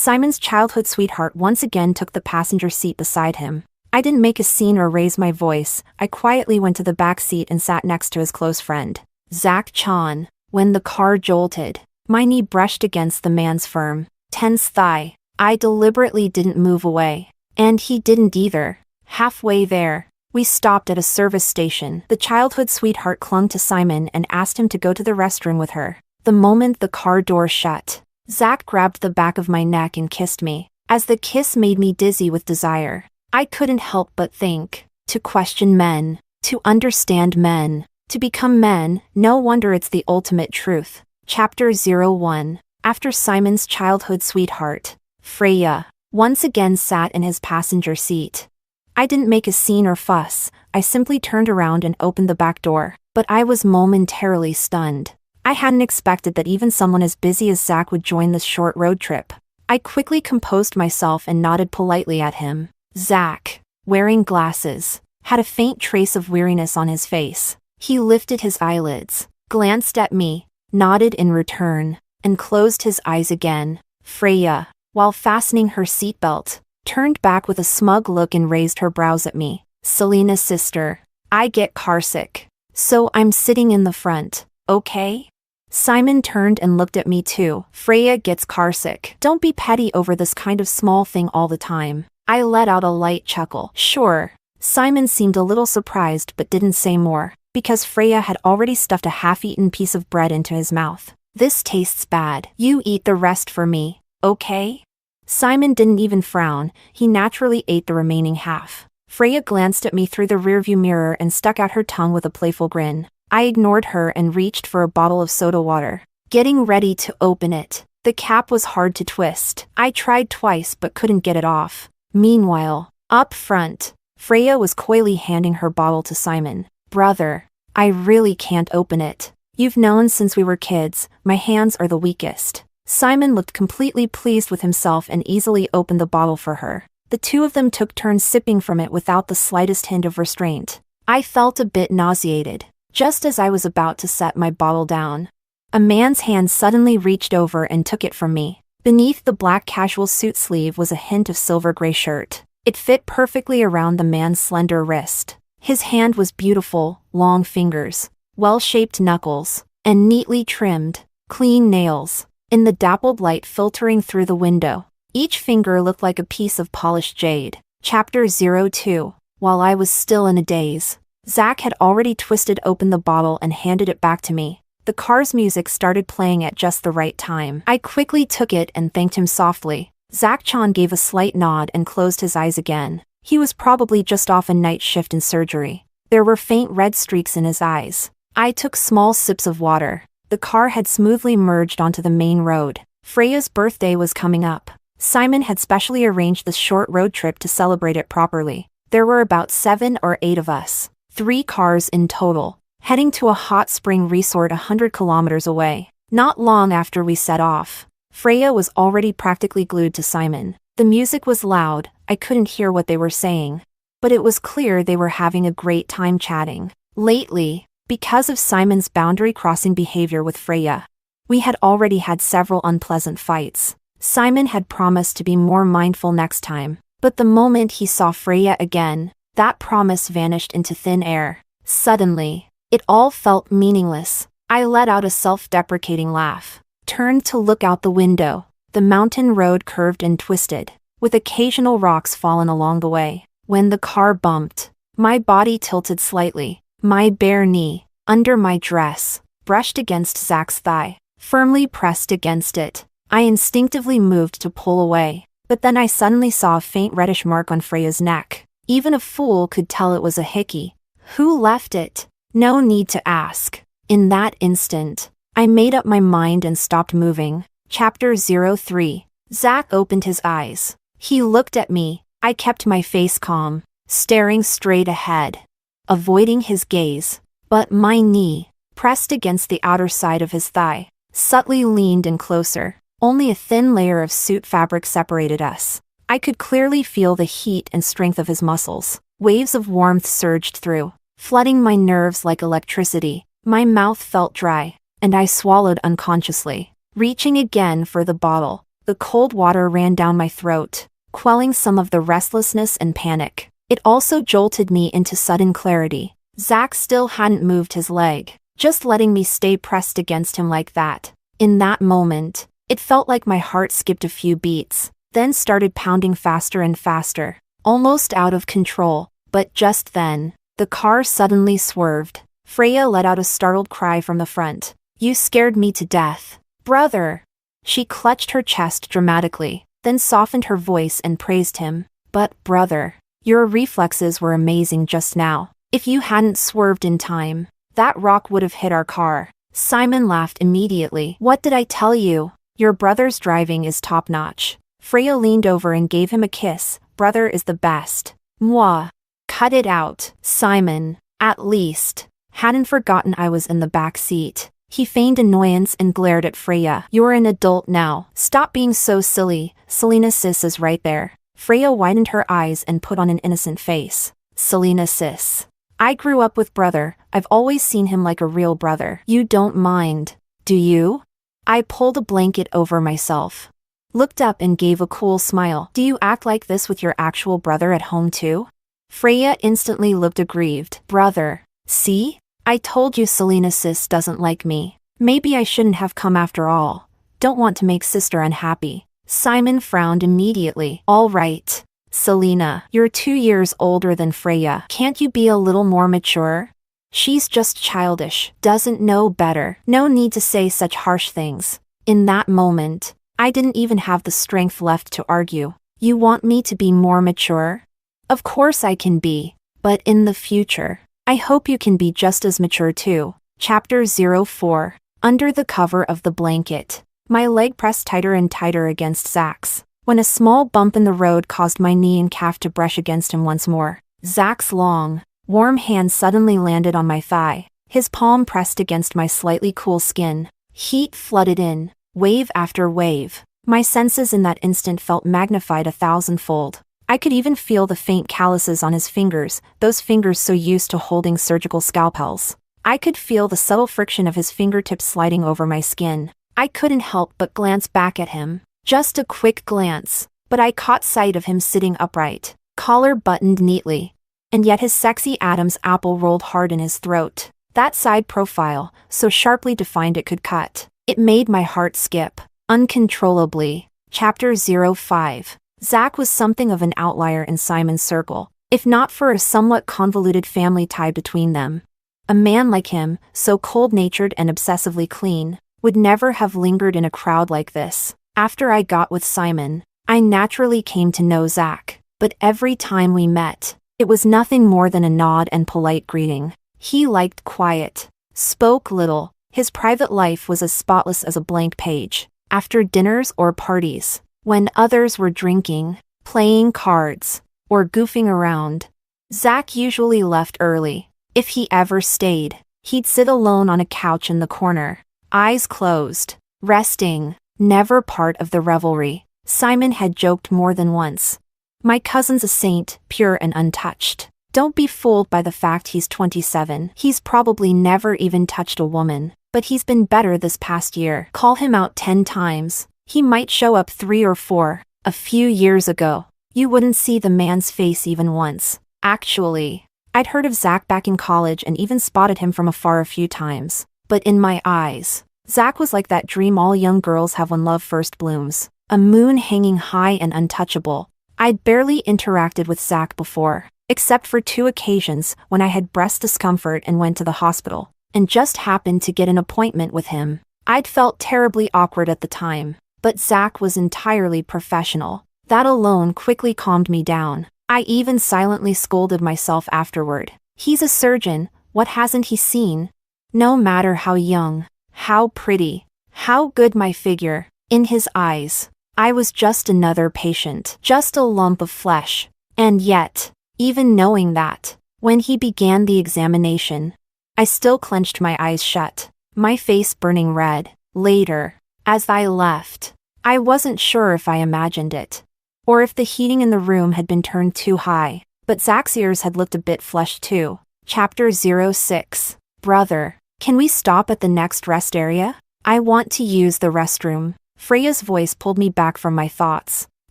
Simon's childhood sweetheart once again took the passenger seat beside him. I didn't make a scene or raise my voice. I quietly went to the back seat and sat next to his close friend, Zach Chan. When the car jolted, my knee brushed against the man's firm, tense thigh. I deliberately didn't move away. And he didn't either. Halfway there, we stopped at a service station. The childhood sweetheart clung to Simon and asked him to go to the restroom with her. The moment the car door shut, Zach grabbed the back of my neck and kissed me. As the kiss made me dizzy with desire, I couldn't help but think, to question men, to understand men, to become men. No wonder it's the ultimate truth. Chapter 01. After Simon's childhood sweetheart, Freya, once again sat in his passenger seat. I didn't make a scene or fuss. I simply turned around and opened the back door, but I was momentarily stunned. I hadn't expected that even someone as busy as Zach would join this short road trip. I quickly composed myself and nodded politely at him. Zach, wearing glasses, had a faint trace of weariness on his face. He lifted his eyelids, glanced at me, nodded in return, and closed his eyes again. Freya, while fastening her seatbelt, turned back with a smug look and raised her brows at me. Selena sister, I get carsick, so I'm sitting in the front, okay? Simon turned and looked at me too. Freya gets carsick. Don't be petty over this kind of small thing all the time. I let out a light chuckle. Sure. Simon seemed a little surprised but didn't say more, because Freya had already stuffed a half-eaten piece of bread into his mouth. This tastes bad. You eat the rest for me, okay? Simon didn't even frown. He naturally ate the remaining half. Freya glanced at me through the rearview mirror and stuck out her tongue with a playful grin. I ignored her and reached for a bottle of soda water, getting ready to open it. The cap was hard to twist. I tried twice but couldn't get it off. Meanwhile, up front, Freya was coyly handing her bottle to Simon. Brother, I really can't open it. You've known since we were kids, my hands are the weakest. Simon looked completely pleased with himself and easily opened the bottle for her. The two of them took turns sipping from it without the slightest hint of restraint. I felt a bit nauseated. Just as I was about to set my bottle down, a man's hand suddenly reached over and took it from me. Beneath the black casual suit sleeve was a hint of silver gray shirt. It fit perfectly around the man's slender wrist. His hand was beautiful, long fingers, well-shaped knuckles, and neatly trimmed, clean nails. In the dappled light filtering through the window, each finger looked like a piece of polished jade. Chapter 02. While I was still in a daze, Zach had already twisted open the bottle and handed it back to me. The car's music started playing at just the right time. I quickly took it and thanked him softly. Zach Chan gave a slight nod and closed his eyes again. He was probably just off a night shift in surgery. There were faint red streaks in his eyes. I took small sips of water. The car had smoothly merged onto the main road. Freya's birthday was coming up. Simon had specially arranged this short road trip to celebrate it properly. There were about 7 or 8 of us. 3 cars in total, heading to a hot spring resort 100 kilometers away. Not long after we set off, Freya was already practically glued to Simon. The music was loud, I couldn't hear what they were saying, but it was clear they were having a great time chatting. Lately, because of Simon's boundary-crossing behavior with Freya, we had already had several unpleasant fights. Simon had promised to be more mindful next time, but the moment he saw Freya again, that promise vanished into thin air. Suddenly, it all felt meaningless. I let out a self-deprecating laugh, turned to look out the window. The mountain road curved and twisted, with occasional rocks fallen along the way. When the car bumped, my body tilted slightly. My bare knee, under my dress, brushed against Zach's thigh, firmly pressed against it. I instinctively moved to pull away, but then I suddenly saw a faint reddish mark on Freya's neck. Even a fool could tell it was a hickey. Who left it? No need to ask. In that instant, I made up my mind and stopped moving. Chapter 03. Zach opened his eyes. He looked at me. I kept my face calm, staring straight ahead, avoiding his gaze. But my knee, pressed against the outer side of his thigh, subtly leaned in closer. Only a thin layer of suit fabric separated us. I could clearly feel the heat and strength of his muscles. Waves of warmth surged through, flooding my nerves like electricity. My mouth felt dry, and I swallowed unconsciously, reaching again for the bottle. The cold water ran down my throat, quelling some of the restlessness and panic. It also jolted me into sudden clarity. Zach still hadn't moved his leg, just letting me stay pressed against him like that. In that moment, it felt like my heart skipped a few beats, then started pounding faster and faster, almost out of control. But just then, the car suddenly swerved. Freya let out a startled cry from the front. "You scared me to death, brother." She clutched her chest dramatically, then softened her voice and praised him. "But, brother, your reflexes were amazing just now. If you hadn't swerved in time, that rock would have hit our car." Simon laughed immediately. "What did I tell you? Your brother's driving is top-notch." Freya leaned over and gave him a kiss. "Brother is the best." Mwah. "Cut it out, Simon." At least, hadn't forgotten I was in the back seat. He feigned annoyance and glared at Freya. "You're an adult now. Stop being so silly. Selena sis is right there." Freya widened her eyes and put on an innocent face. "Selena sis. I grew up with brother. I've always seen him like a real brother." "You don't mind, do you?" I pulled a blanket over myself, looked up and gave a cool smile. "Do you act like this with your actual brother at home too?" Freya instantly looked aggrieved. "Brother. See? I told you Selena sis doesn't like me. Maybe I shouldn't have come after all. Don't want to make sister unhappy." Simon frowned immediately. "All right, Selena, you're 2 years older than Freya. Can't you be a little more mature? She's just childish, doesn't know better. No need to say such harsh things." In that moment, I didn't even have the strength left to argue. "You want me to be more mature? Of course I can be, but in the future, I hope you can be just as mature too." Chapter 04. Under the cover of the blanket. My leg pressed tighter and tighter against Zach's, when a small bump in the road caused my knee and calf to brush against him once more. Zach's long, warm hand suddenly landed on my thigh, his palm pressed against my slightly cool skin. Heat flooded in, wave after wave. My senses in that instant felt magnified 1,000-fold. I could even feel the faint calluses on his fingers, those fingers so used to holding surgical scalpels. I could feel the subtle friction of his fingertips sliding over my skin. I couldn't help but glance back at him. Just a quick glance, but I caught sight of him sitting upright, collar buttoned neatly. And yet his sexy Adam's apple rolled hard in his throat. That side profile, so sharply defined it could cut. It made my heart skip, uncontrollably. Chapter 05. Zach was something of an outlier in Simon's circle, if not for a somewhat convoluted family tie between them. A man like him, so cold-natured and obsessively clean, would never have lingered in a crowd like this. After I got with Simon, I naturally came to know Zach, but every time we met, it was nothing more than a nod and polite greeting. He liked quiet, spoke little. His private life was as spotless as a blank page. After dinners or parties, when others were drinking, playing cards, or goofing around, Zach usually left early. If he ever stayed, he'd sit alone on a couch in the corner, eyes closed, resting, never part of the revelry. Simon had joked more than once. "My cousin's a saint, pure and untouched. Don't be fooled by the fact he's 27. He's probably never even touched a woman, but he's been better this past year. Call him out 10 times. He might show up 3 or 4. A few years ago, you wouldn't see the man's face even once." Actually, I'd heard of Zach back in college and even spotted him from afar a few times. But in my eyes, Zach was like that dream all young girls have when love first blooms. A moon hanging high and untouchable. I'd barely interacted with Zach before, except for 2 occasions when I had breast discomfort and went to the hospital, and just happened to get an appointment with him. I'd felt terribly awkward at the time, but Zach was entirely professional. That alone quickly calmed me down. I even silently scolded myself afterward. He's a surgeon, what hasn't he seen? No matter how young, how pretty, how good my figure, in his eyes, I was just another patient, just a lump of flesh. And yet, even knowing that, when he began the examination, I still clenched my eyes shut, my face burning red. Later, as I left, I wasn't sure if I imagined it, or if the heating in the room had been turned too high, but Zach's ears had looked a bit flushed too. Chapter 06. Brother, can we stop at the next rest area? I want to use the restroom. Freya's voice pulled me back from my thoughts.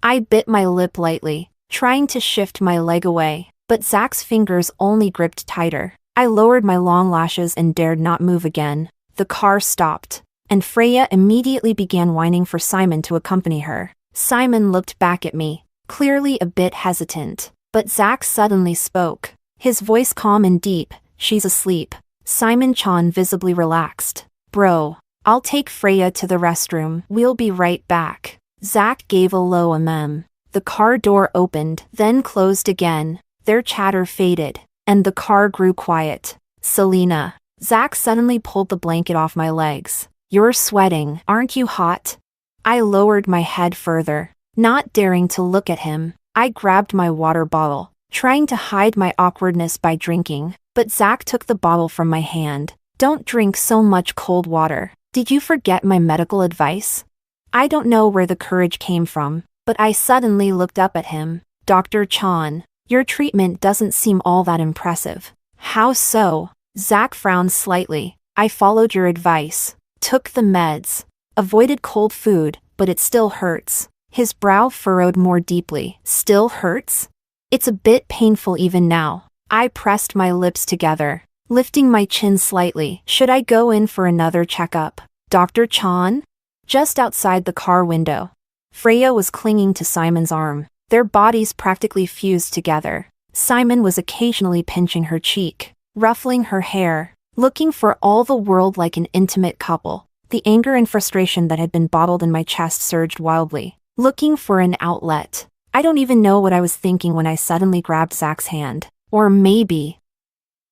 I bit my lip lightly, trying to shift my leg away, but Zach's fingers only gripped tighter. I lowered my long lashes and dared not move again. The car stopped, and Freya immediately began whining for Simon to accompany her. Simon looked back at me, clearly a bit hesitant, but Zach suddenly spoke. His voice calm and deep. She's asleep. Simon Chan visibly relaxed. Bro, I'll take Freya to the restroom. We'll be right back. Zach gave a low ahem. The car door opened, then closed again. Their chatter faded, and the car grew quiet. Selena. Zach suddenly pulled the blanket off my legs. You're sweating, aren't you hot? I lowered my head further, not daring to look at him. I grabbed my water bottle, trying to hide my awkwardness by drinking, but Zach took the bottle from my hand. Don't drink so much cold water. Did you forget my medical advice? I don't know where the courage came from, but I suddenly looked up at him. Dr. Chan, your treatment doesn't seem all that impressive. How so? Zach frowned slightly. I followed your advice. Took the meds. Avoided cold food, but it still hurts. His brow furrowed more deeply. Still hurts? It's a bit painful even now. I pressed my lips together, lifting my chin slightly. Should I go in for another checkup? Dr. Chan? Just outside the car window, Freya was clinging to Simon's arm. Their bodies practically fused together. Simon was occasionally pinching her cheek, ruffling her hair, looking for all the world like an intimate couple. The anger and frustration that had been bottled in my chest surged wildly, looking for an outlet. I don't even know what I was thinking when I suddenly grabbed Zach's hand. Or maybe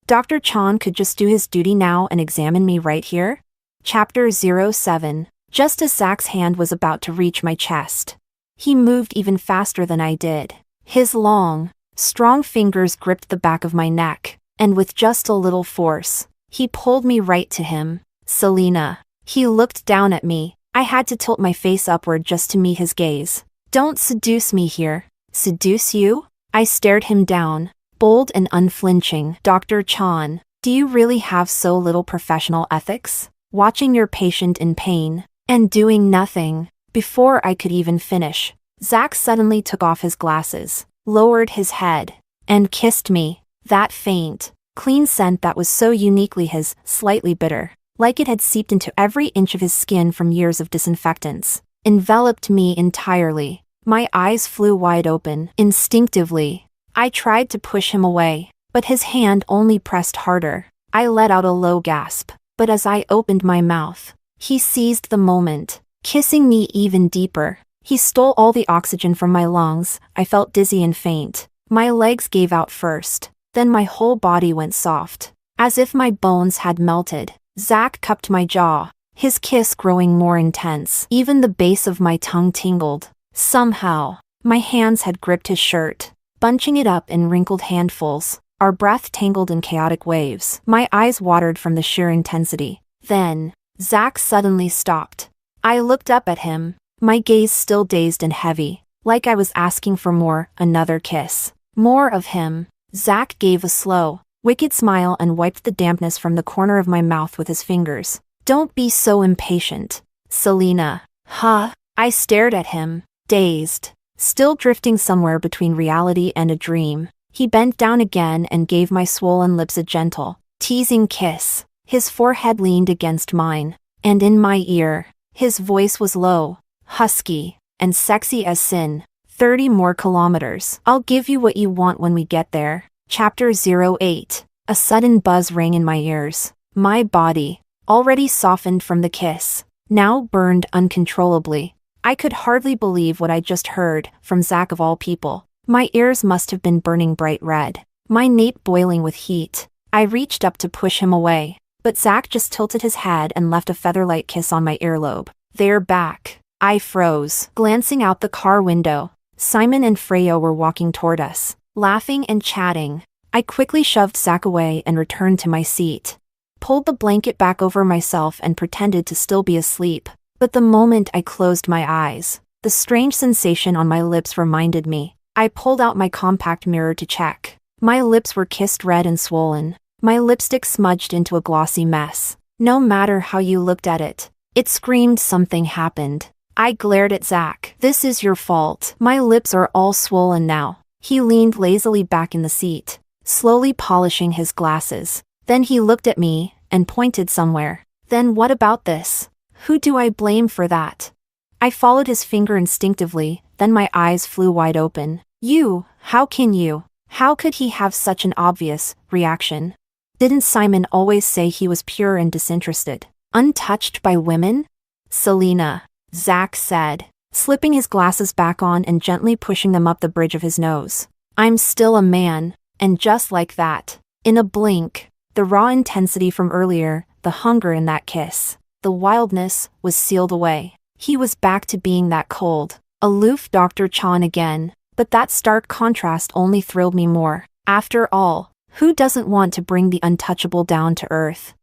Dr. Chan could just do his duty now and examine me right here? Chapter 07. Just as Zach's hand was about to reach my chest, he moved even faster than I did. His long, strong fingers gripped the back of my neck, and with just a little force, he pulled me right to him. Selena. He looked down at me. I had to tilt my face upward just to meet his gaze. Don't seduce me here. Seduce you? I stared him down, bold and unflinching. Dr. Chan, do you really have so little professional ethics? Watching your patient in pain, and doing nothing. Before I could even finish, Zach suddenly took off his glasses, lowered his head, and kissed me. That faint, clean scent that was so uniquely his, slightly bitter, like it had seeped into every inch of his skin from years of disinfectants, enveloped me entirely. My eyes flew wide open. Instinctively, I tried to push him away, but his hand only pressed harder. I let out a low gasp, but as I opened my mouth, he seized the moment, kissing me even deeper. He stole all the oxygen from my lungs. I felt dizzy and faint. My legs gave out first, then my whole body went soft, as if my bones had melted. Zach cupped my jaw, his kiss growing more intense. Even the base of my tongue tingled. Somehow, my hands had gripped his shirt, bunching it up in wrinkled handfuls. Our breath tangled in chaotic waves. My eyes watered from the sheer intensity. Then, Zach suddenly stopped. I looked up at him, my gaze still dazed and heavy, like I was asking for more. Another kiss. More of him. Zach gave a slow, wicked smile and wiped the dampness from the corner of my mouth with his fingers. Don't be so impatient, Selena. Huh? I stared at him, dazed, still drifting somewhere between reality and a dream. He bent down again and gave my swollen lips a gentle, teasing kiss. His forehead leaned against mine, and in my ear, his voice was low, husky, and sexy as sin. 30 more kilometers. I'll give you what you want when we get there. Chapter 08. A sudden buzz rang in my ears. My body, already softened from the kiss, now burned uncontrollably. I could hardly believe what I just heard from Zach of all people. My ears must have been burning bright red, my nape boiling with heat. I reached up to push him away, but Zach just tilted his head and left a feather-light kiss on my earlobe. They're back. I froze, glancing out the car window. Simon and Freya were walking toward us, laughing and chatting. I quickly shoved Zach away and returned to my seat, pulled the blanket back over myself and pretended to still be asleep. But the moment I closed my eyes, the strange sensation on my lips reminded me. I pulled out my compact mirror to check. My lips were kissed red and swollen, my lipstick smudged into a glossy mess. No matter how you looked at it, it screamed something happened. I glared at Zach. This is your fault. My lips are all swollen now. He leaned lazily back in the seat, slowly polishing his glasses. Then he looked at me and pointed somewhere. Then what about this? Who do I blame for that? I followed his finger instinctively, then my eyes flew wide open. You, how can you? How could he have such an obvious reaction? Didn't Simon always say he was pure and disinterested, untouched by women? Selena, Zach said, slipping his glasses back on and gently pushing them up the bridge of his nose. I'm still a man, and just like that, in a blink, the raw intensity from earlier, the hunger in that kiss, the wildness, was sealed away. He was back to being that cold, aloof Dr. Chan again, but that stark contrast only thrilled me more. After all, who doesn't want to bring the untouchable down to earth?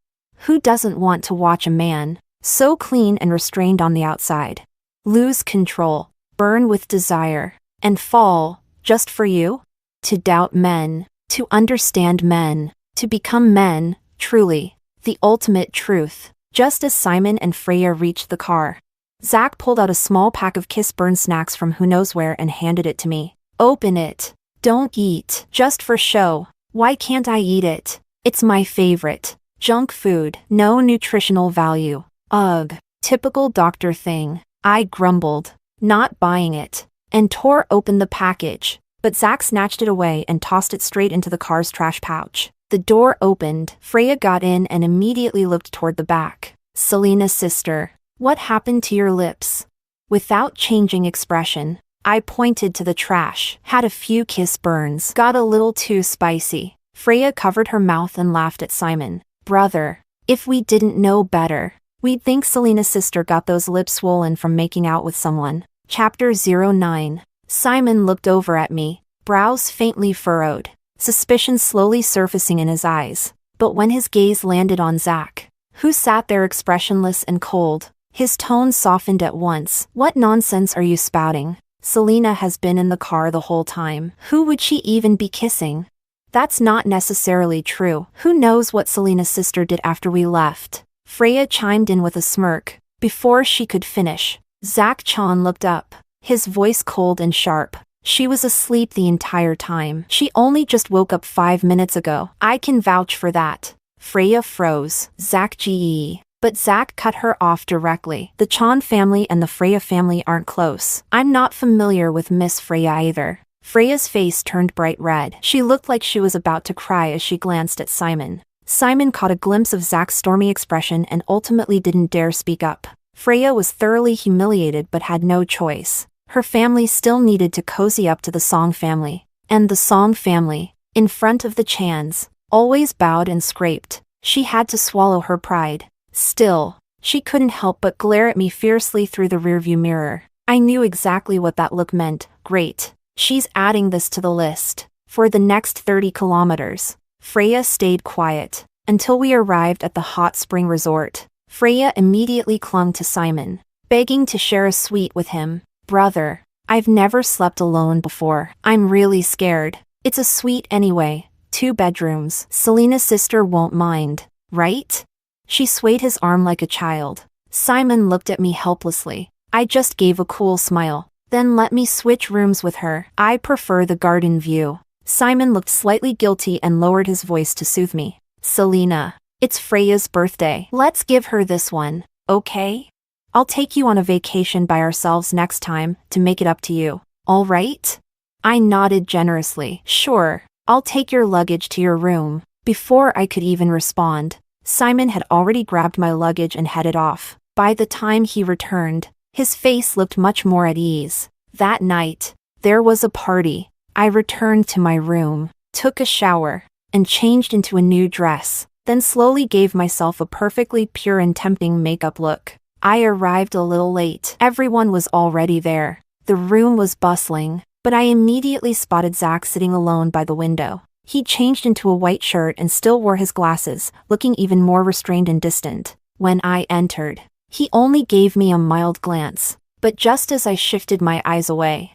Who doesn't want to watch a man, so clean and restrained on the outside, lose control, burn with desire, and fall, just for you? To doubt men, to understand men, to become men, truly, the ultimate truth. Just as Simon and Freya reached the car, Zach pulled out a small pack of kiss-burn snacks from who knows where and handed it to me. Open it. Don't eat. Just for show. Why can't I eat it? It's my favorite. Junk food. No nutritional value. Ugh. Typical doctor thing. I grumbled, not buying it, and tore open the package, but Zach snatched it away and tossed it straight into the car's trash pouch. The door opened, Freya got in and immediately looked toward the back. Selena's sister, what happened to your lips? Without changing expression, I pointed to the trash, had a few kiss burns, got a little too spicy. Freya covered her mouth and laughed at Simon. Brother, if we didn't know better, we'd think Selena's sister got those lips swollen from making out with someone. Chapter 09. Simon looked over at me, brows faintly furrowed, suspicion slowly surfacing in his eyes. But when his gaze landed on Zach, who sat there expressionless and cold, his tone softened at once. What nonsense are you spouting? Selena has been in the car the whole time. Who would she even be kissing? That's not necessarily true. Who knows what Selena's sister did after we left? Freya chimed in with a smirk. Before she could finish, Zach Chan looked up, his voice cold and sharp. She was asleep the entire time. She only just woke up 5 minutes ago. I can vouch for that. Freya froze. Zach GE. But Zach cut her off directly. The Chan family and the Freya family aren't close. I'm not familiar with Miss Freya either. Freya's face turned bright red. She looked like she was about to cry as she glanced at Simon. Simon caught a glimpse of Zach's stormy expression and ultimately didn't dare speak up. Freya was thoroughly humiliated but had no choice. Her family still needed to cozy up to the Song family. And the Song family, in front of the Chans, always bowed and scraped. She had to swallow her pride. Still, she couldn't help but glare at me fiercely through the rearview mirror. I knew exactly what that look meant. Great. She's adding this to the list. For the next 30 kilometers, Freya stayed quiet, until we arrived at the hot spring resort. Freya immediately clung to Simon, begging to share a suite with him. Brother, I've never slept alone before. I'm really scared. It's a suite anyway. 2 bedrooms. Selena's sister won't mind, right? She swayed his arm like a child. Simon looked at me helplessly. I just gave a cool smile. Then let me switch rooms with her. I prefer the garden view. Simon looked slightly guilty and lowered his voice to soothe me. Selena, it's Freya's birthday. Let's give her this one, okay? I'll take you on a vacation by ourselves next time, to make it up to you. All right? I nodded generously. Sure, I'll take your luggage to your room. Before I could even respond, Simon had already grabbed my luggage and headed off. By the time he returned, his face looked much more at ease. That night, there was a party. I returned to my room, took a shower, and changed into a new dress, then slowly gave myself a perfectly pure and tempting makeup look. I arrived a little late. Everyone was already there. The room was bustling, but I immediately spotted Zach sitting alone by the window. He changed into a white shirt and still wore his glasses, looking even more restrained and distant. When I entered, he only gave me a mild glance, but just as I shifted my eyes away,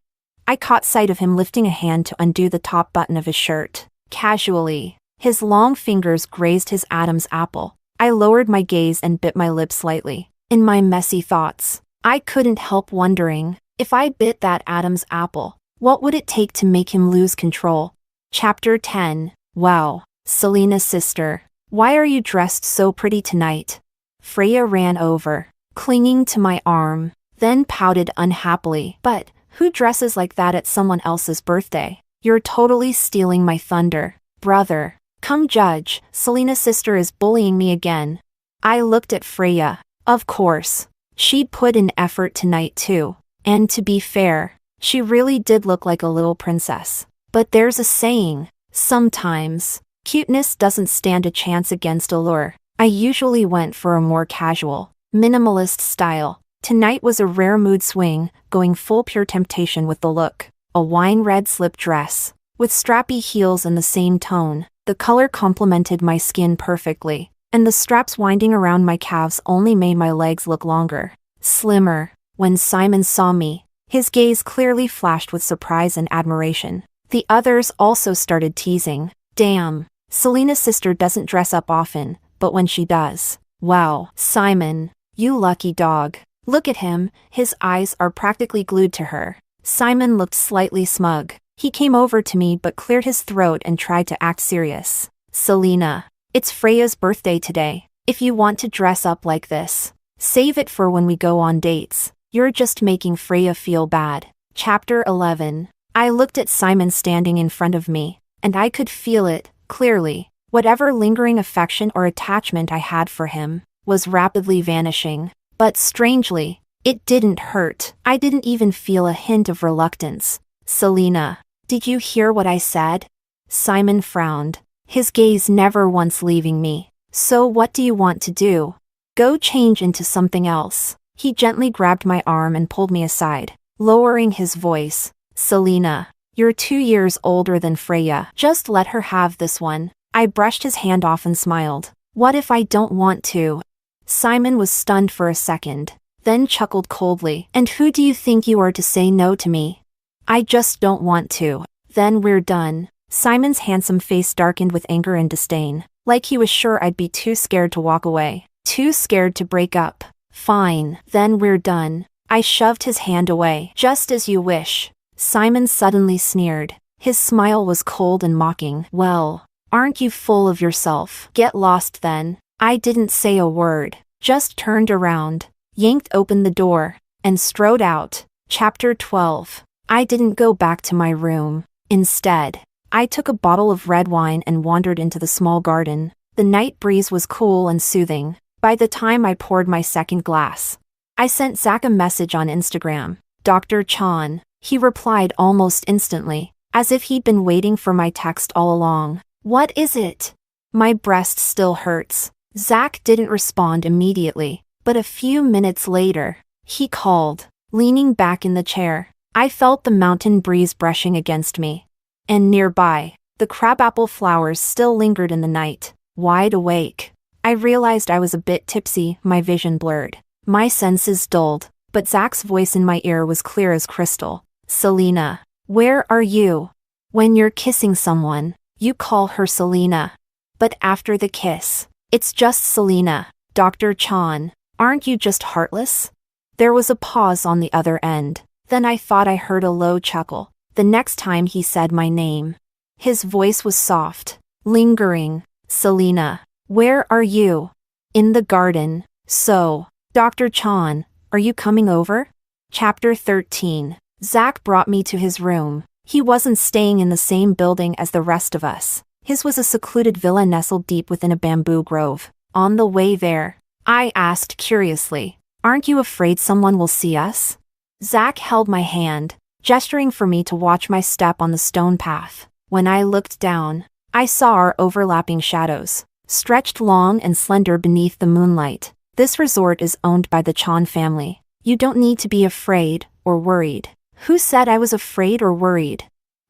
I caught sight of him lifting a hand to undo the top button of his shirt. Casually, his long fingers grazed his Adam's apple. I lowered my gaze and bit my lip slightly. In my messy thoughts, I couldn't help wondering, if I bit that Adam's apple, what would it take to make him lose control? Chapter 10. Wow, Selena's sister. Why are you dressed so pretty tonight? Freya ran over, clinging to my arm, then pouted unhappily. But, who dresses like that at someone else's birthday? You're totally stealing my thunder, brother. Come judge, Selena's sister is bullying me again. I looked at Freya. Of course. She'd put in effort tonight too. And to be fair, she really did look like a little princess. But there's a saying, sometimes, cuteness doesn't stand a chance against allure. I usually went for a more casual, minimalist style. Tonight was a rare mood swing, going full pure temptation with the look. A wine red slip dress, with strappy heels in the same tone. The color complemented my skin perfectly, and the straps winding around my calves only made my legs look longer, slimmer. When Simon saw me, his gaze clearly flashed with surprise and admiration. The others also started teasing. Damn, Selena's sister doesn't dress up often, but when she does, wow, Simon, you lucky dog. Look at him, his eyes are practically glued to her. Simon looked slightly smug. He came over to me but cleared his throat and tried to act serious. Selena, it's Freya's birthday today. If you want to dress up like this, save it for when we go on dates. You're just making Freya feel bad. Chapter 11. I looked at Simon standing in front of me, and I could feel it, clearly. Whatever lingering affection or attachment I had for him was rapidly vanishing. But strangely, it didn't hurt. I didn't even feel a hint of reluctance. Selena, did you hear what I said? Simon frowned, his gaze never once leaving me. So what do you want to do? Go change into something else. He gently grabbed my arm and pulled me aside, lowering his voice. Selena, you're 2 years older than Freya. Just let her have this one. I brushed his hand off and smiled. What if I don't want to? Simon was stunned for a second, then chuckled coldly. And who do you think you are to say no to me? I just don't want to. Then we're done. Simon's handsome face darkened with anger and disdain, like he was sure I'd be too scared to walk away, too scared to break up. Fine, then we're done. I shoved his hand away. Just as you wish. Simon suddenly sneered. His smile was cold and mocking. Well, aren't you full of yourself? Get lost then. I didn't say a word, just turned around, yanked open the door, and strode out. Chapter 12. I didn't go back to my room. Instead, I took a bottle of red wine and wandered into the small garden. The night breeze was cool and soothing. By the time I poured my second glass, I sent Zach a message on Instagram. Dr. Chan. He replied almost instantly, as if he'd been waiting for my text all along. What is it? My breast still hurts. Zach didn't respond immediately, but a few minutes later, he called, leaning back in the chair. I felt the mountain breeze brushing against me. And nearby, the crabapple flowers still lingered in the night. Wide awake, I realized I was a bit tipsy, my vision blurred. My senses dulled, but Zach's voice in my ear was clear as crystal. Selena, where are you? When you're kissing someone, you call her Selena. But after the kiss, it's just Selena. Dr. Chan, aren't you just heartless? There was a pause on the other end. Then I thought I heard a low chuckle. The next time he said my name, his voice was soft, lingering. Selena, where are you? In the garden. So, Dr. Chan, are you coming over? Chapter 13. Zach brought me to his room. He wasn't staying in the same building as the rest of us. His was a secluded villa nestled deep within a bamboo grove. On the way there, I asked curiously, aren't you afraid someone will see us? Zach held my hand, gesturing for me to watch my step on the stone path. When I looked down, I saw our overlapping shadows, stretched long and slender beneath the moonlight. This resort is owned by the Chan family. You don't need to be afraid or worried. Who said I was afraid or worried?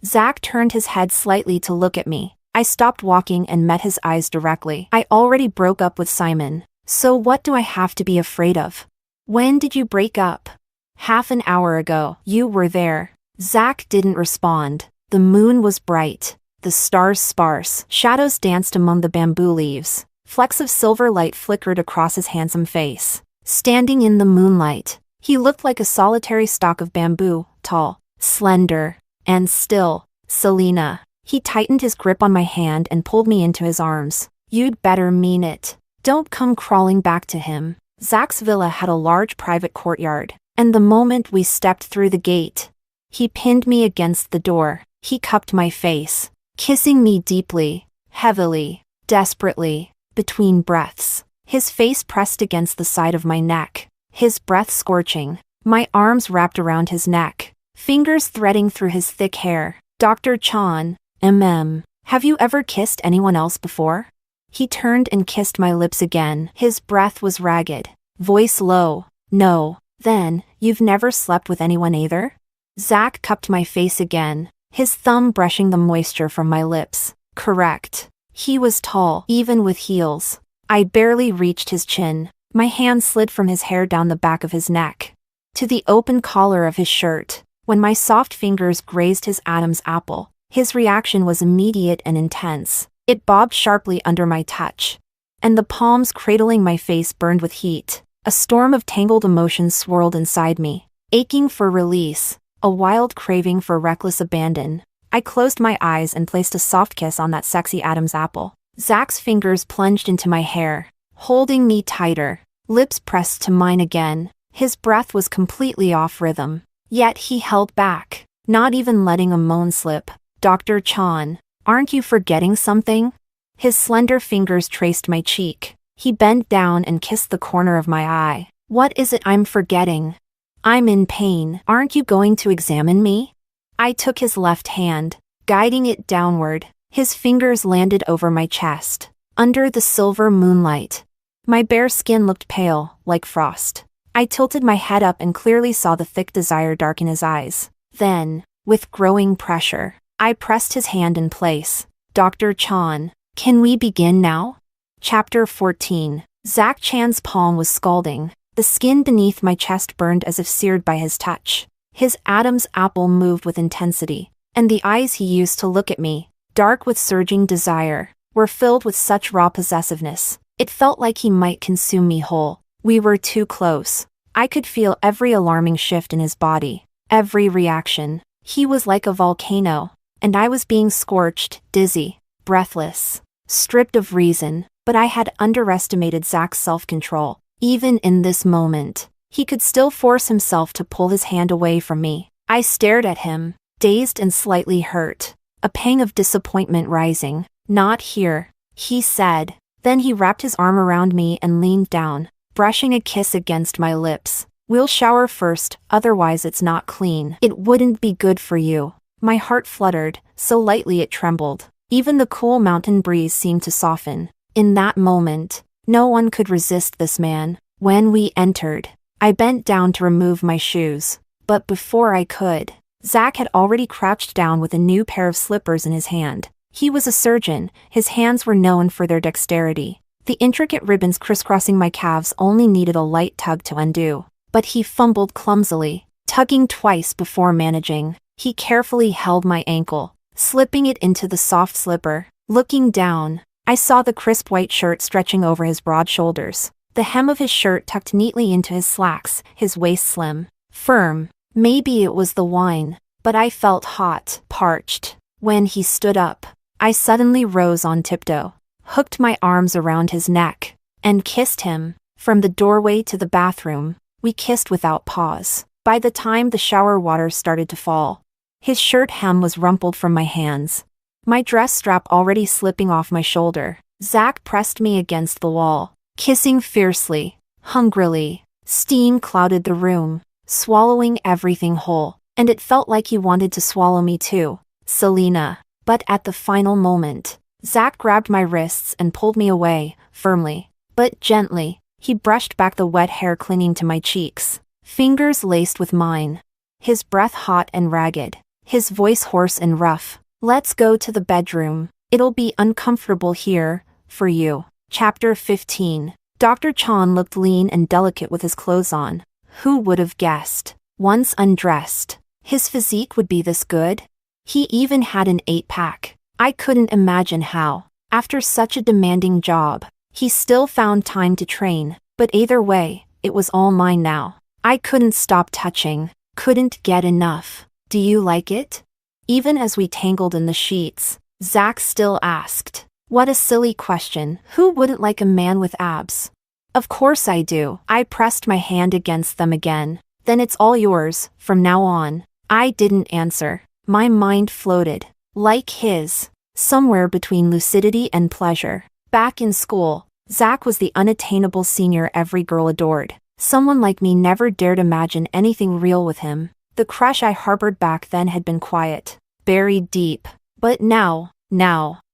Zach turned his head slightly to look at me. I stopped walking and met his eyes directly. I already broke up with Simon. So what do I have to be afraid of? When did you break up? Half an hour ago. You were there. Zach didn't respond. The moon was bright, the stars sparse. Shadows danced among the bamboo leaves. Flecks of silver light flickered across his handsome face. Standing in the moonlight, He looked like a solitary stalk of bamboo, tall, slender, and still. Selena. He tightened his grip on my hand and pulled me into his arms. You'd better mean it. Don't come crawling back to him. Zach's villa had a large private courtyard, and the moment we stepped through the gate, he pinned me against the door. He cupped my face, kissing me deeply, heavily, desperately, between breaths. His face pressed against the side of my neck, his breath scorching, my arms wrapped around his neck, fingers threading through his thick hair. Dr. Chan, have you ever kissed anyone else before? He turned and kissed my lips again. His breath was ragged, voice low. No. Then, you've never slept with anyone either? Zach cupped my face again, his thumb brushing the moisture from my lips. Correct. He was tall, even with heels. I barely reached his chin. My hand slid from his hair down the back of his neck to the open collar of his shirt. When my soft fingers grazed his Adam's apple, his reaction was immediate and intense. It bobbed sharply under my touch, and the palms cradling my face burned with heat. A storm of tangled emotions swirled inside me, aching for release, a wild craving for reckless abandon. I closed my eyes and placed a soft kiss on that sexy Adam's apple. Zach's fingers plunged into my hair, holding me tighter, lips pressed to mine again. His breath was completely off rhythm, yet he held back, not even letting a moan slip. Dr. Chan, aren't you forgetting something? His slender fingers traced my cheek. He bent down and kissed the corner of my eye. What is it I'm forgetting? I'm in pain. Aren't you going to examine me? I took his left hand, guiding it downward. His fingers landed over my chest, under the silver moonlight. My bare skin looked pale, like frost. I tilted my head up and clearly saw the thick desire darken his eyes. Then, with growing pressure, I pressed his hand in place. Dr. Chan, can we begin now? Chapter 14. Zach Chan's palm was scalding. The skin beneath my chest burned as if seared by his touch. His Adam's apple moved with intensity, and the eyes he used to look at me, dark with surging desire, were filled with such raw possessiveness. It felt like he might consume me whole. We were too close. I could feel every alarming shift in his body, every reaction. He was like a volcano, and I was being scorched, dizzy, breathless, stripped of reason. But I had underestimated Zach's self-control. Even in this moment, he could still force himself to pull his hand away from me. I stared at him, dazed and slightly hurt, a pang of disappointment rising. Not here, he said. Then he wrapped his arm around me and leaned down, brushing a kiss against my lips. We'll shower first, otherwise it's not clean. It wouldn't be good for you. My heart fluttered, so lightly it trembled. Even the cool mountain breeze seemed to soften. In that moment, no one could resist this man. When we entered, I bent down to remove my shoes. But before I could, Zach had already crouched down with a new pair of slippers in his hand. He was a surgeon. His hands were known for their dexterity. The intricate ribbons crisscrossing my calves only needed a light tug to undo. But he fumbled clumsily, tugging twice before managing. He carefully held my ankle, slipping it into the soft slipper. Looking down, I saw the crisp white shirt stretching over his broad shoulders, the hem of his shirt tucked neatly into his slacks, his waist slim, firm. Maybe it was the wine, but I felt hot, parched. When he stood up, I suddenly rose on tiptoe, hooked my arms around his neck, and kissed him. From the doorway to the bathroom, we kissed without pause. By the time the shower water started to fall, his shirt hem was rumpled from my hands, my dress strap already slipping off my shoulder. Zach pressed me against the wall, kissing fiercely, hungrily. Steam clouded the room, swallowing everything whole, and it felt like he wanted to swallow me too. Selena. But at the final moment, Zach grabbed my wrists and pulled me away, firmly, but gently. He brushed back the wet hair clinging to my cheeks, fingers laced with mine, his breath hot and ragged, his voice hoarse and rough. Let's go to the bedroom. It'll be uncomfortable here, for you. Chapter 15. Dr. Chan looked lean and delicate with his clothes on. Who would have guessed? Once undressed, his physique would be this good? He even had an 8-pack. I couldn't imagine how, after such a demanding job, he still found time to train. But either way, it was all mine now. I couldn't stop touching, couldn't get enough. Do you like it? Even as we tangled in the sheets, Zach still asked. What a silly question. Who wouldn't like a man with abs? Of course I do. I pressed my hand against them again. Then it's all yours, from now on. I didn't answer. My mind floated. Like his. Somewhere between lucidity and pleasure. Back in school, Zach was the unattainable senior every girl adored. Someone like me never dared imagine anything real with him. The crush I harbored back then had been quiet, buried deep. But now,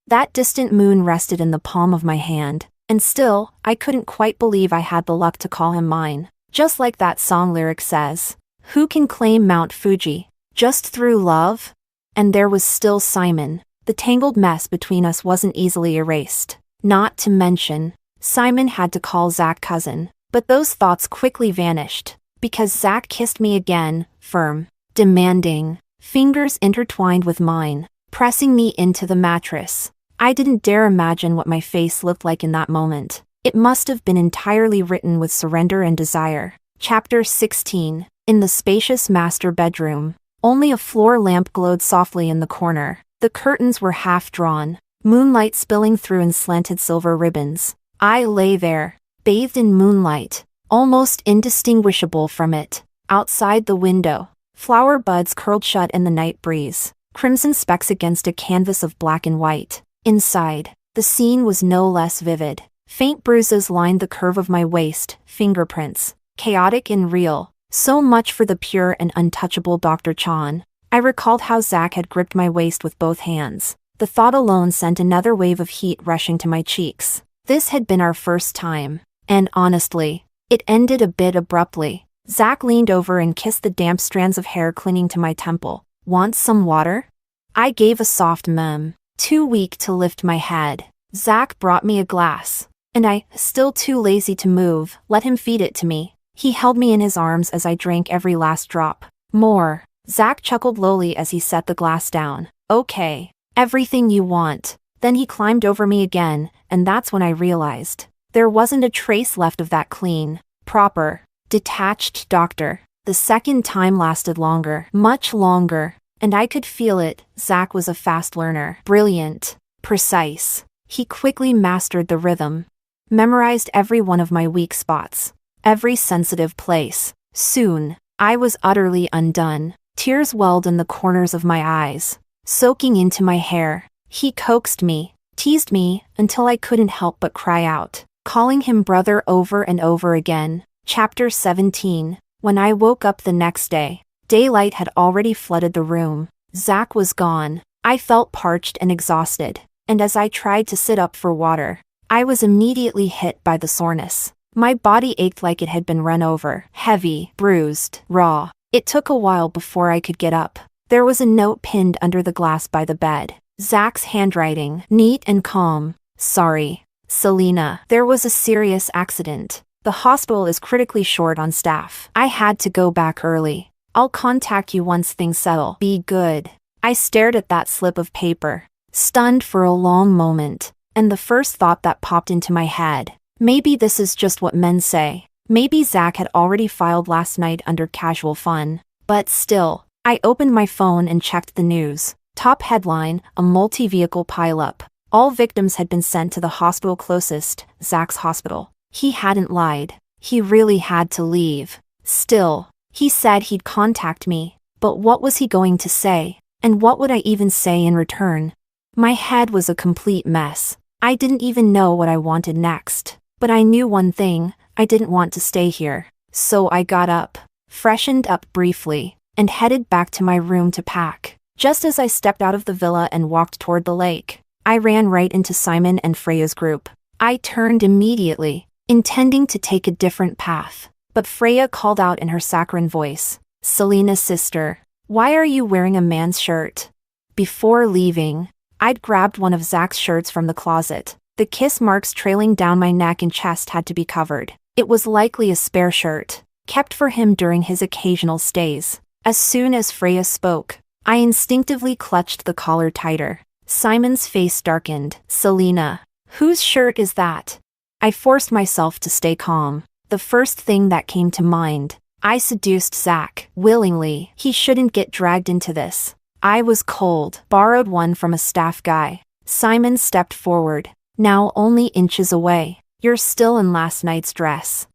that distant moon rested in the palm of my hand. And still, I couldn't quite believe I had the luck to call him mine. Just like that song lyric says, who can claim Mount Fuji? Just through love? And there was still Simon. The tangled mess between us wasn't easily erased. Not to mention, Simon had to call Zach cousin. But those thoughts quickly vanished, because Zach kissed me again, firm, demanding, fingers intertwined with mine, pressing me into the mattress. I didn't dare imagine what my face looked like in that moment. It must have been entirely written with surrender and desire. Chapter 16. In the spacious master bedroom. Only a floor lamp glowed softly in the corner. The curtains were half drawn, moonlight spilling through in slanted silver ribbons. I lay there, bathed in moonlight, almost indistinguishable from it. Outside the window, flower buds curled shut in the night breeze, crimson specks against a canvas of black and white. Inside, the scene was no less vivid. Faint bruises lined the curve of my waist, fingerprints, chaotic and real. So much for the pure and untouchable Dr. Chan. I recalled how Zach had gripped my waist with both hands. The thought alone sent another wave of heat rushing to my cheeks. This had been our first time. And honestly, it ended a bit abruptly. Zach leaned over and kissed the damp strands of hair clinging to my temple. Want some water? I gave a soft mem. Too weak to lift my head. Zach brought me a glass. And I, still too lazy to move, let him feed it to me. He held me in his arms as I drank every last drop. More. Zach chuckled lowly as he set the glass down. Okay. Everything you want. Then he climbed over me again, and that's when I realized. There wasn't a trace left of that clean, proper, detached doctor. The second time lasted longer, much longer, and I could feel it. Zach was a fast learner. Brilliant. Precise. He quickly mastered the rhythm. Memorized every one of my weak spots. Every sensitive place. Soon, I was utterly undone. Tears welled in the corners of my eyes, soaking into my hair. He coaxed me, teased me, until I couldn't help but cry out, calling him brother over and over again. Chapter 17. When I woke up the next day, daylight had already flooded the room. Zach was gone. I felt parched and exhausted, and as I tried to sit up for water, I was immediately hit by the soreness. My body ached like it had been run over, heavy, bruised, raw. It took a while before I could get up. There was a note pinned under the glass by the bed. Zach's handwriting, neat and calm. Sorry, Selena. There was a serious accident. The hospital is critically short on staff. I had to go back early. I'll contact you once things settle. Be good. I stared at that slip of paper, stunned for a long moment, and the first thought that popped into my head. Maybe this is just what men say. Maybe Zach had already filed last night under casual fun. But still, I opened my phone and checked the news. Top headline, a multi-vehicle pileup. All victims had been sent to the hospital closest, Zach's hospital. He hadn't lied. He really had to leave. Still, he said he'd contact me. But what was he going to say? And what would I even say in return? My head was a complete mess. I didn't even know what I wanted next. But I knew one thing, I didn't want to stay here. So I got up, freshened up briefly, and headed back to my room to pack. Just as I stepped out of the villa and walked toward the lake, I ran right into Simon and Freya's group. I turned immediately, intending to take a different path. But Freya called out in her saccharine voice, Selena sister, why are you wearing a man's shirt? Before leaving, I'd grabbed one of Zach's shirts from the closet. The kiss marks trailing down my neck and chest had to be covered. It was likely a spare shirt, kept for him during his occasional stays. As soon as Freya spoke, I instinctively clutched the collar tighter. Simon's face darkened. Selena, whose shirt is that? I forced myself to stay calm. The first thing that came to mind, I seduced Zach, willingly. He shouldn't get dragged into this. I was cold. Borrowed one from a staff guy. Simon stepped forward. Now only inches away. You're still in last night's dress.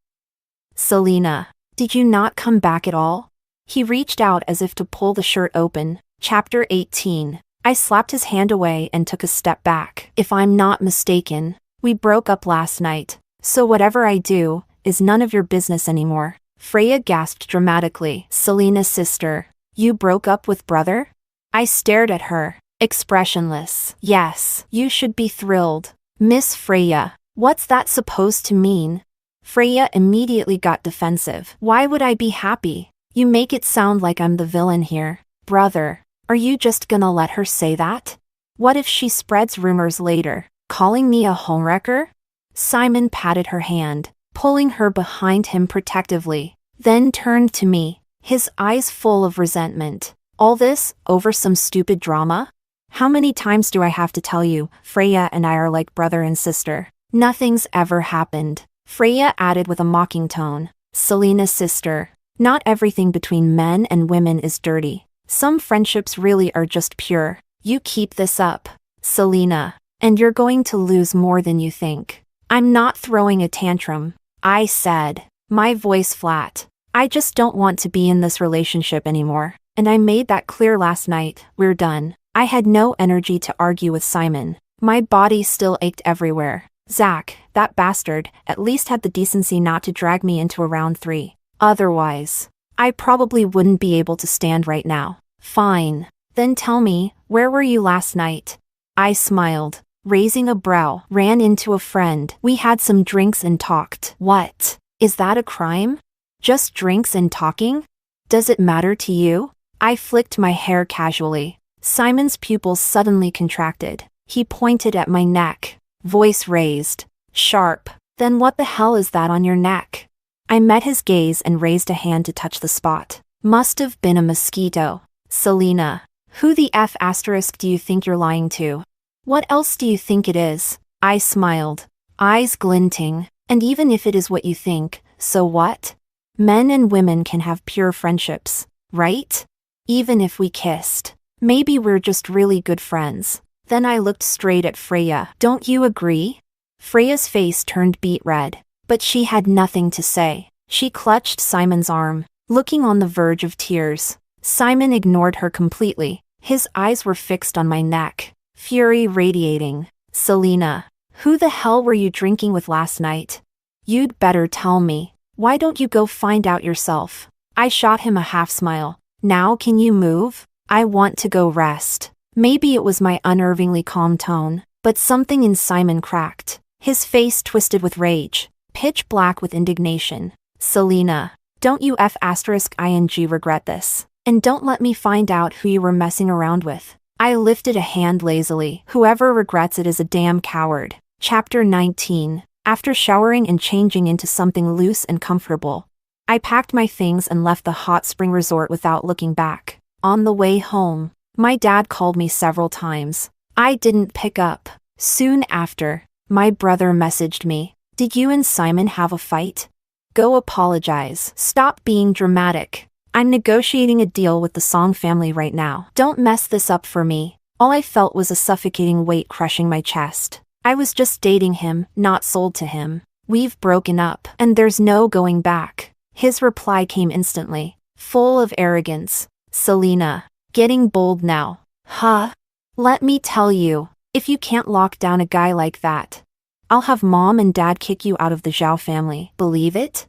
Selena, did you not come back at all? He reached out as if to pull the shirt open. Chapter 18. I slapped his hand away and took a step back. If I'm not mistaken, we broke up last night, so whatever I do is none of your business anymore. Freya gasped dramatically. Selena's sister. You broke up with brother? I stared at her, expressionless. Yes, you should be thrilled. Miss Freya, what's that supposed to mean? Freya immediately got defensive. Why would I be happy? You make it sound like I'm the villain here. Brother, are you just gonna let her say that? What if she spreads rumors later, calling me a homewrecker? Simon patted her hand, pulling her behind him protectively, then turned to me, his eyes full of resentment. All this, over some stupid drama? How many times do I have to tell you, Freya and I are like brother and sister? Nothing's ever happened. Freya added with a mocking tone. Selena's sister. Not everything between men and women is dirty. Some friendships really are just pure. You keep this up, Selena, and you're going to lose more than you think. I'm not throwing a tantrum, I said, my voice flat. I just don't want to be in this relationship anymore, and I made that clear last night. We're done. I had no energy to argue with Simon. My body still ached everywhere. Zach, that bastard, at least had the decency not to drag me into a round 3. Otherwise, I probably wouldn't be able to stand right now. Fine. Then tell me, where were you last night? I smiled, raising a brow. Ran into a friend. We had some drinks and talked. What? Is that a crime? Just drinks and talking? Does it matter to you? I flicked my hair casually. Simon's pupils suddenly contracted. He pointed at my neck, voice raised, sharp. Then what the hell is that on your neck? I met his gaze and raised a hand to touch the spot. Must have been a mosquito. Selena, who the F** do you think you're lying to? What else do you think it is? I smiled, eyes glinting. And even if it is what you think, so what? Men and women can have pure friendships, right? Even if we kissed. Maybe we're just really good friends. Then I looked straight at Freya. Don't you agree? Freya's face turned beet red, but she had nothing to say. She clutched Simon's arm, looking on the verge of tears. Simon ignored her completely. His eyes were fixed on my neck, fury radiating. Selena, who the hell were you drinking with last night? You'd better tell me. Why don't you go find out yourself? I shot him a half smile. Now can you move? I want to go rest. Maybe it was my unnervingly calm tone, but something in Simon cracked. His face twisted with rage, pitch black with indignation. Selena, don't you *ing regret this? And don't let me find out who you were messing around with. I lifted a hand lazily. Whoever regrets it is a damn coward. Chapter 19. After showering and changing into something loose and comfortable, I packed my things and left the hot spring resort without looking back. On the way home, my dad called me several times. I didn't pick up. Soon after, my brother messaged me. Did you and Simon have a fight? Go apologize. Stop being dramatic. I'm negotiating a deal with the Song family right now. Don't mess this up for me. All I felt was a suffocating weight crushing my chest. I was just dating him, not sold to him. We've broken up, and there's no going back. His reply came instantly, full of arrogance. Selena, getting bold now. Huh? Let me tell you, if you can't lock down a guy like that, I'll have mom and dad kick you out of the Zhao family. Believe it?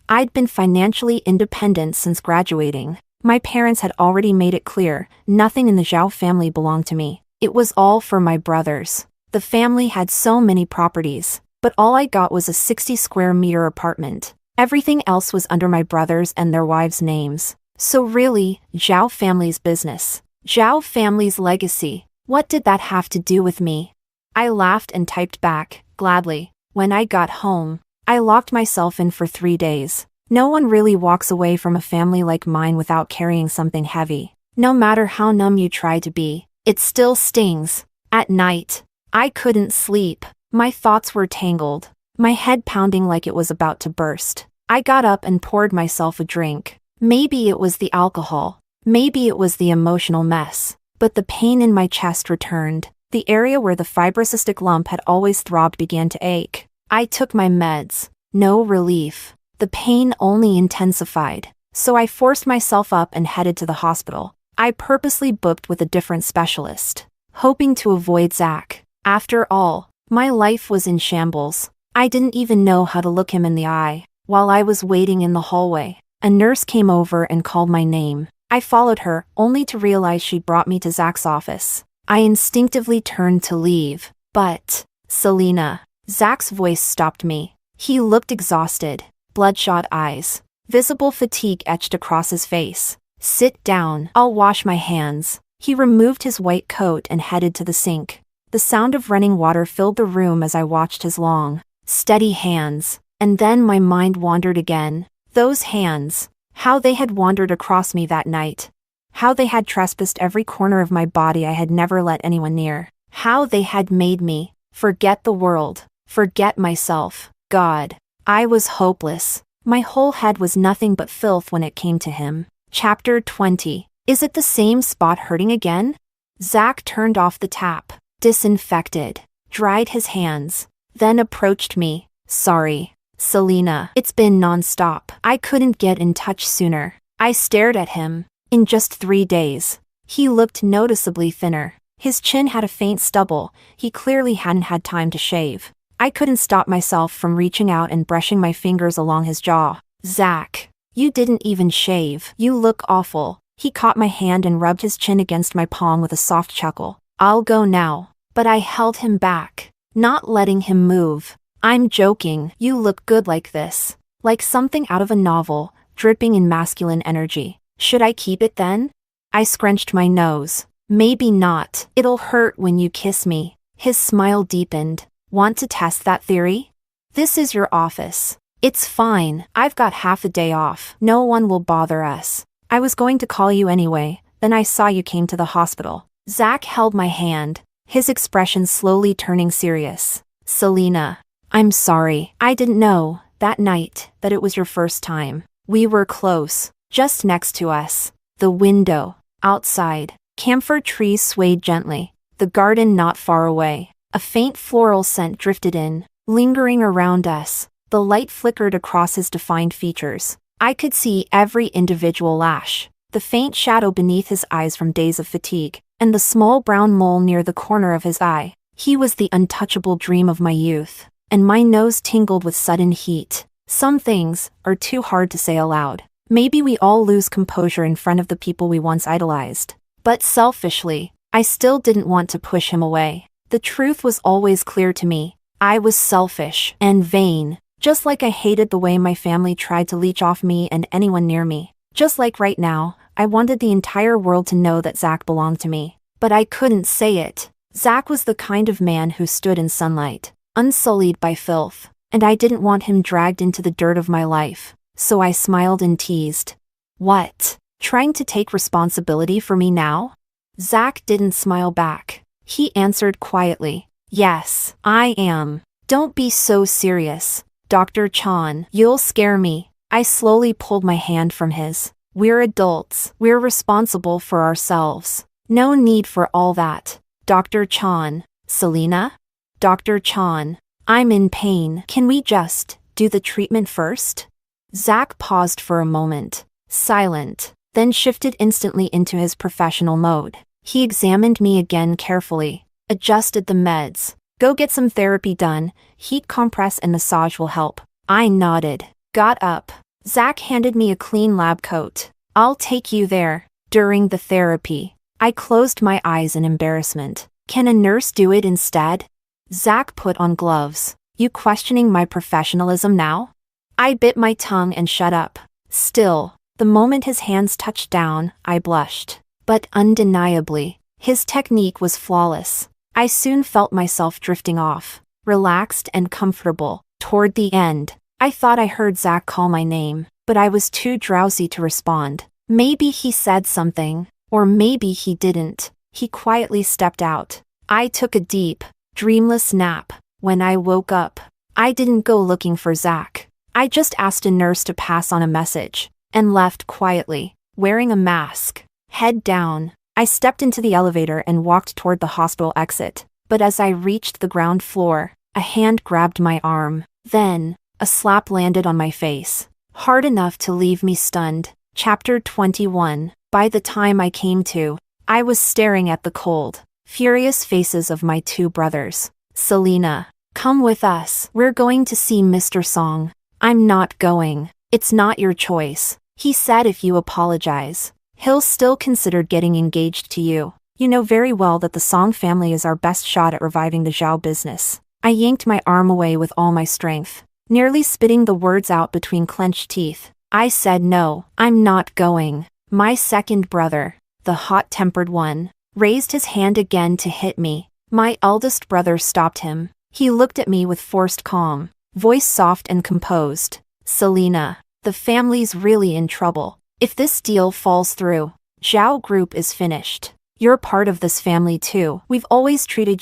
I'd been financially independent since graduating. My parents had already made it clear, nothing in the Zhao family belonged to me. It was all for my brothers. The family had so many properties, but all I got was a 60 square meter apartment. Everything else was under my brothers and their wives' names. So really, Zhao family's business. Zhao family's legacy. What did that have to do with me? I laughed and typed back, gladly. When I got home, I locked myself in for 3 days. No one really walks away from a family like mine without carrying something heavy. No matter how numb you try to be, it still stings. At night, I couldn't sleep. My thoughts were tangled, my head pounding like it was about to burst. I got up and poured myself a drink. Maybe it was the alcohol. Maybe it was the emotional mess. But the pain in my chest returned. The area where the fibrocystic lump had always throbbed began to ache. I took my meds. No relief. The pain only intensified. So I forced myself up and headed to the hospital. I purposely booked with a different specialist, hoping to avoid Zach. After all, my life was in shambles. I didn't even know how to look him in the eye. While I was waiting in the hallway, a nurse came over and called my name. I followed her, only to realize she brought me to Zach's office. I instinctively turned to leave. But, Selena, Zach's voice stopped me. He looked exhausted, bloodshot eyes. Visible fatigue etched across his face. Sit down, I'll wash my hands. He removed his white coat and headed to the sink. The sound of running water filled the room as I watched his long, steady hands. And then my mind wandered again. Those hands. How they had wandered across me that night. How they had trespassed every corner of my body I had never let anyone near. How they had made me forget the world, forget myself. God, I was hopeless. My whole head was nothing but filth when it came to him. Chapter 20. Is it the same spot hurting again? Zach turned off the tap, disinfected, dried his hands, then approached me. Sorry, Selena, it's been non-stop. I couldn't get in touch sooner. I stared at him. In just 3 days, he looked noticeably thinner. His chin had a faint stubble. He clearly hadn't had time to shave. I couldn't stop myself from reaching out and brushing my fingers along his jaw. Zach, you didn't even shave. You look awful. He caught my hand and rubbed his chin against my palm with a soft chuckle. I'll go now. But I held him back, not letting him move. I'm joking. You look good like this. Like something out of a novel, dripping in masculine energy. Should I keep it then? I scrunched my nose. Maybe not. It'll hurt when you kiss me. His smile deepened. Want to test that theory? This is your office. It's fine. I've got half a day off. No one will bother us. I was going to call you anyway, then I saw you came to the hospital. Zach held my hand, his expression slowly turning serious. Selena, I'm sorry. I didn't know, that night, that it was your first time. We were close, just next to us. The window, outside. Camphor trees swayed gently. The garden not far away. A faint floral scent drifted in, lingering around us. The light flickered across his defined features. I could see every individual lash, the faint shadow beneath his eyes from days of fatigue, and the small brown mole near the corner of his eye. He was the untouchable dream of my youth, and my nose tingled with sudden heat. Some things are too hard to say aloud. Maybe we all lose composure in front of the people we once idolized. But selfishly, I still didn't want to push him away. The truth was always clear to me. I was selfish and vain. Just like I hated the way my family tried to leech off me and anyone near me. Just like right now, I wanted the entire world to know that Zach belonged to me. But I couldn't say it. Zach was the kind of man who stood in sunlight, unsullied by filth, and I didn't want him dragged into the dirt of my life. So I smiled and teased. What? Trying to take responsibility for me now? Zach didn't smile back. He answered quietly. Yes, I am. Don't be so serious. Dr. Chan, you'll scare me. I slowly pulled my hand from his. We're adults. We're responsible for ourselves. No need for all that. Dr. Chan. Selena? Dr. Chan. I'm in pain. Can we just do the treatment first? Zach paused for a moment, silent, then shifted instantly into his professional mode. He examined me again carefully, adjusted the meds. Go get some therapy done. Heat compress and massage will help. I nodded, got up. Zach handed me a clean lab coat. I'll take you there. During the therapy, I closed my eyes in embarrassment. Can a nurse do it instead? Zach put on gloves. You questioning my professionalism now? I bit my tongue and shut up. Still, the moment his hands touched down, I blushed. But undeniably, his technique was flawless. I soon felt myself drifting off, relaxed and comfortable. Toward the end, I thought I heard Zach call my name, but I was too drowsy to respond. Maybe he said something, or maybe he didn't. He quietly stepped out. I took a deep, dreamless nap. When I woke up, I didn't go looking for Zach. I just asked a nurse to pass on a message, and left quietly, wearing a mask. Head down, I stepped into the elevator and walked toward the hospital exit. But as I reached the ground floor, a hand grabbed my arm. Then, a slap landed on my face, hard enough to leave me stunned. Chapter 21. By the time I came to, I was staring at the cold, furious faces of my two brothers. Selena, come with us. We're going to see Mr. Song. I'm not going. It's not your choice. He said if you apologize, he'll still consider getting engaged to you. You know very well that the Song family is our best shot at reviving the Zhao business. I yanked my arm away with all my strength, nearly spitting the words out between clenched teeth. I said no, I'm not going. My second brother, the hot-tempered one, raised his hand again to hit me. My eldest brother stopped him. He looked at me with forced calm, voice soft and composed. Selena, the family's really in trouble. If this deal falls through, Zhao Group is finished. You're part of this family too. We've always treated